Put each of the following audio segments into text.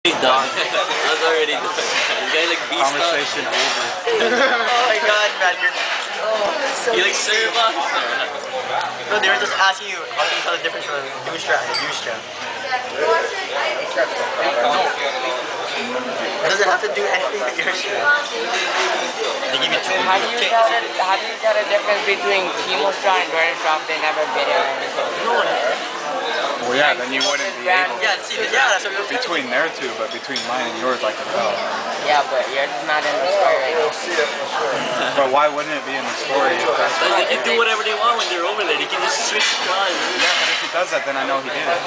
Done. I was already done. You guys like beast Conversation over. Oh my god, man, You like serve us? No, they were just asking you how can you tell the difference from a new strap and a used strap. It doesn't have to do anything with your strap. They give you two. How do you tell the difference between Chemo strap and Jordan strap? They never bid it or anything. No one. Well, yeah, then you wouldn't be able. Yeah, see, yeah, that's what we're Between their two, but between mine and yours, I can tell. Yeah, but yours is not in the story right now. But why wouldn't it be in the story if that's They can do whatever they want when they're over there. They can just switch lines. Yeah, but if he does that, then I know he did it.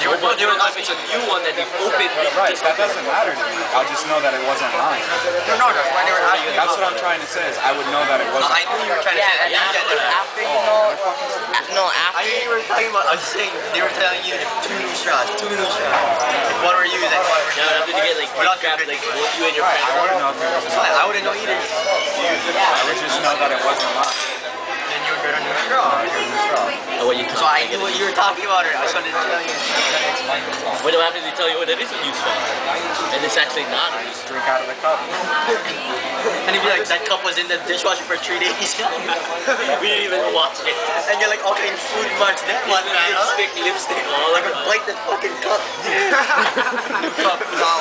They were if it's a new one that they've opened. Right, that doesn't matter to me. I'll just know that it wasn't mine. No, that's why they were asking. That's what I'm trying to say, is I would know that it wasn't. I knew you were trying to Yeah, say and after you know, no, I after knew you were talking about, I was saying, they were telling you two new straps. Like one were used and one were Yeah, after they get like Without grabbed, your like both you and your I friend. wouldn't know if it was mine. I wouldn't know either. I would just know that it wasn't mine. Then you were good on your straw. Oh, what you So I knew what you were talking about, or I just wanted to tell you. What happens if they tell you, oh, that is a new strap? And it's actually not a new strap. Drink out of the cup. And he'd be like, that cup was in the dishwasher for 3 days. We didn't even watch it. And you're like, okay, food marks that one, man. Huh? Lipstick all Like, over. bite that fucking cup. New cup, now.